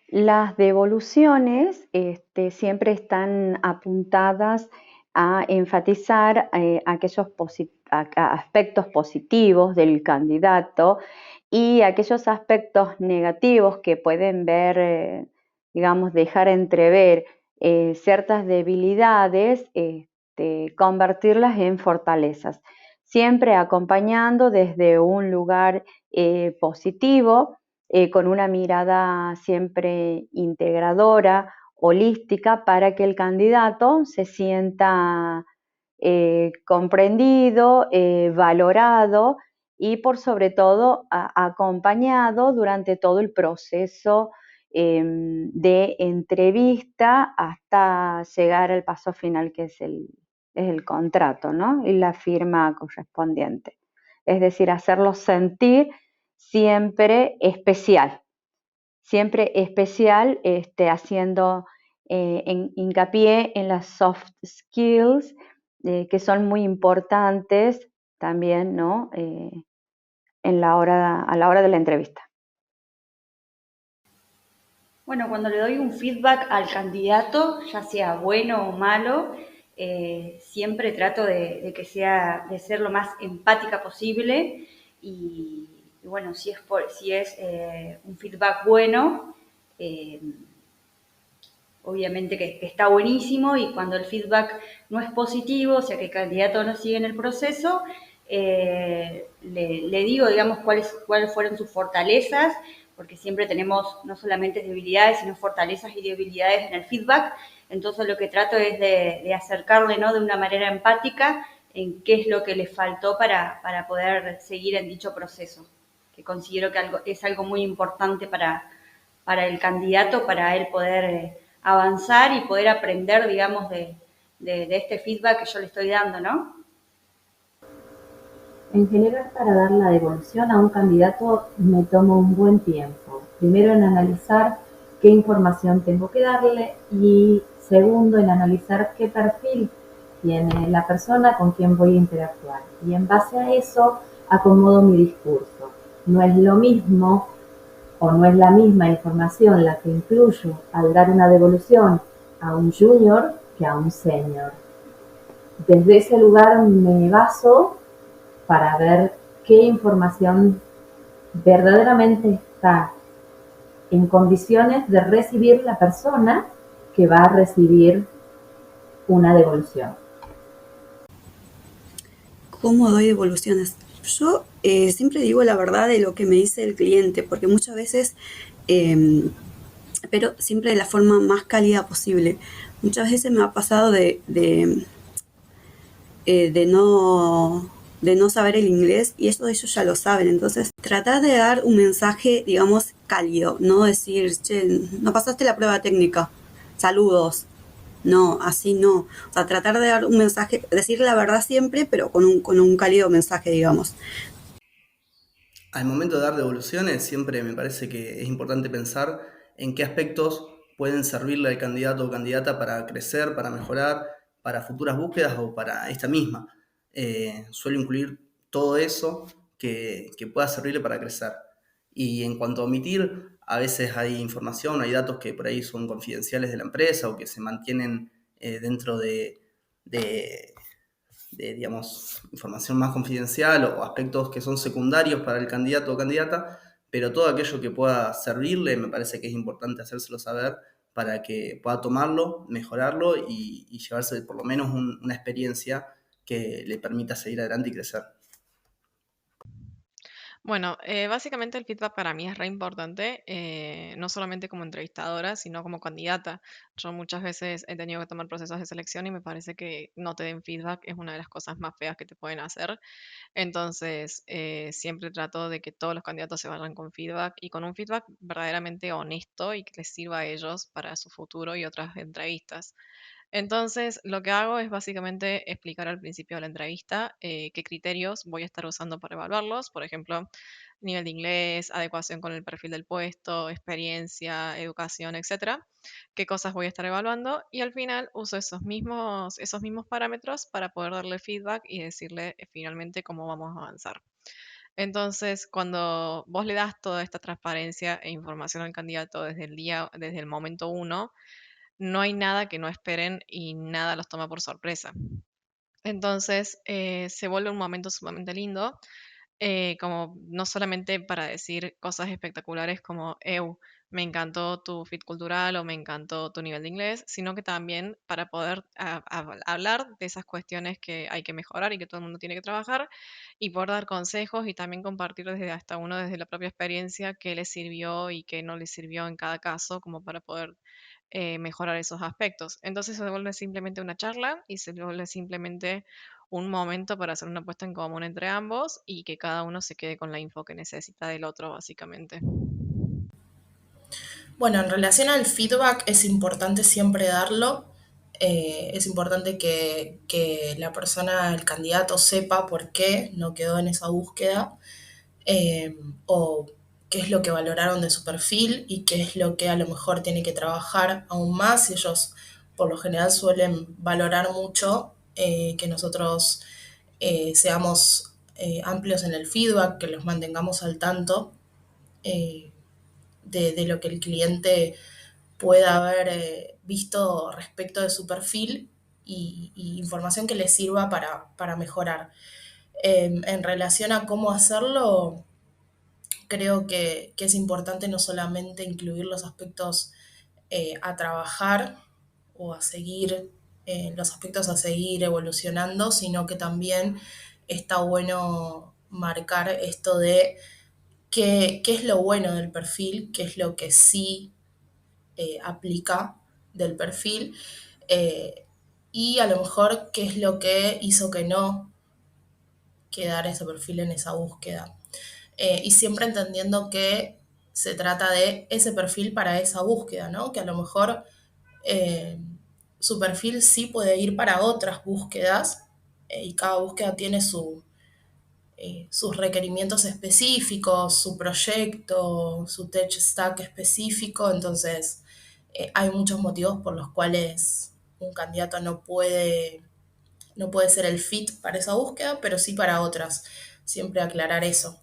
Las devoluciones siempre están apuntadas a enfatizar aquellos aspectos positivos del candidato y aquellos aspectos negativos que pueden ver, digamos, dejar entrever ciertas debilidades, convertirlas en fortalezas, siempre acompañando desde un lugar positivo, con una mirada siempre integradora, holística, para que el candidato se sienta comprendido, valorado y por sobre todo acompañado durante todo el proceso de entrevista hasta llegar al paso final, que es el contrato, ¿no? Y la firma correspondiente. Es decir, hacerlo sentir siempre especial, haciendo hincapié en las soft skills, que son muy importantes también, ¿no? A la hora de la entrevista. Bueno, cuando le doy un feedback al candidato, ya sea bueno o malo, siempre trato de ser lo más empática posible y bueno, si es un feedback bueno, eh, obviamente que está buenísimo, y cuando el feedback no es positivo, o sea que el candidato no sigue en el proceso, le digo, digamos, cuáles fueron sus fortalezas, porque siempre tenemos no solamente debilidades, sino fortalezas y debilidades en el feedback. Entonces lo que trato es de acercarle, ¿no?, de una manera empática en qué es lo que le faltó para poder seguir en dicho proceso, que considero que es algo muy importante para el candidato, para él poder avanzar y poder aprender, digamos, de este feedback que yo le estoy dando, ¿no? En general, para dar la devolución a un candidato me tomo un buen tiempo. Primero en analizar qué información tengo que darle y segundo en analizar qué perfil tiene la persona con quien voy a interactuar. Y en base a eso acomodo mi discurso. No es lo mismo o no es la misma información la que incluyo al dar una devolución a un junior que a un senior. Desde ese lugar me baso para ver qué información verdaderamente está en condiciones de recibir la persona que va a recibir una devolución. ¿Cómo doy devoluciones? Yo siempre digo la verdad de lo que me dice el cliente, porque muchas veces, pero siempre de la forma más cálida posible. Muchas veces me ha pasado de no saber el inglés, y eso ellos ya lo saben. Entonces, tratar de dar un mensaje, digamos, cálido, no decir, che, no pasaste la prueba técnica, saludos. No, así no. O sea, tratar de dar un mensaje, decir la verdad siempre, pero con un cálido mensaje, digamos. Al momento de dar devoluciones, siempre me parece que es importante pensar en qué aspectos pueden servirle al candidato o candidata para crecer, para mejorar, para futuras búsquedas o para esta misma. Suelo incluir todo eso que pueda servirle para crecer. Y en cuanto a omitir, a veces hay información, hay datos que por ahí son confidenciales de la empresa o que se mantienen dentro de, digamos, información más confidencial o aspectos que son secundarios para el candidato o candidata, pero todo aquello que pueda servirle me parece que es importante hacérselo saber para que pueda tomarlo, mejorarlo y llevarse por lo menos una experiencia que le permita seguir adelante y crecer. Bueno, básicamente el feedback para mí es re importante, no solamente como entrevistadora, sino como candidata. Yo muchas veces he tenido que tomar procesos de selección y me parece que no te den feedback es una de las cosas más feas que te pueden hacer. Entonces, siempre trato de que todos los candidatos se vayan con feedback y con un feedback verdaderamente honesto y que les sirva a ellos para su futuro y otras entrevistas. Entonces, lo que hago es básicamente explicar al principio de la entrevista qué criterios voy a estar usando para evaluarlos. Por ejemplo, nivel de inglés, adecuación con el perfil del puesto, experiencia, educación, etcétera. Qué cosas voy a estar evaluando y al final uso esos mismos parámetros para poder darle feedback y decirle finalmente cómo vamos a avanzar. Entonces, cuando vos le das toda esta transparencia e información al candidato desde el momento uno, no hay nada que no esperen y nada los toma por sorpresa. Entonces, se vuelve un momento sumamente lindo, como no solamente para decir cosas espectaculares como, me encantó tu fit cultural o me encantó tu nivel de inglés, sino que también para poder hablar de esas cuestiones que hay que mejorar y que todo el mundo tiene que trabajar y poder dar consejos y también compartir desde hasta uno desde la propia experiencia qué le sirvió y qué no le sirvió en cada caso, como para poder mejorar esos aspectos. Entonces se vuelve simplemente una charla y se vuelve simplemente un momento para hacer una puesta en común entre ambos y que cada uno se quede con la info que necesita del otro, básicamente. Bueno, en relación al feedback es importante siempre darlo. Es importante que la persona, el candidato, sepa por qué no quedó en esa búsqueda, eh, o qué es lo que valoraron de su perfil y qué es lo que a lo mejor tiene que trabajar aún más. Ellos por lo general suelen valorar mucho que nosotros seamos amplios en el feedback, que los mantengamos al tanto eh, de lo que el cliente pueda haber visto respecto de su perfil y información que les sirva para mejorar. En relación a cómo hacerlo, creo que es importante no solamente incluir los aspectos a trabajar o a seguir, los aspectos a seguir evolucionando, sino que también está bueno marcar esto de qué es lo bueno del perfil, qué es lo que sí aplica del perfil, eh, y a lo mejor qué es lo que hizo que no quedara ese perfil en esa búsqueda. Y siempre entendiendo que se trata de ese perfil para esa búsqueda, ¿no? Que a lo mejor eh, su perfil sí puede ir para otras búsquedas y cada búsqueda tiene sus requerimientos específicos, su proyecto, su tech stack específico, entonces hay muchos motivos por los cuales un candidato no puede ser el fit para esa búsqueda, pero sí para otras. Siempre aclarar eso.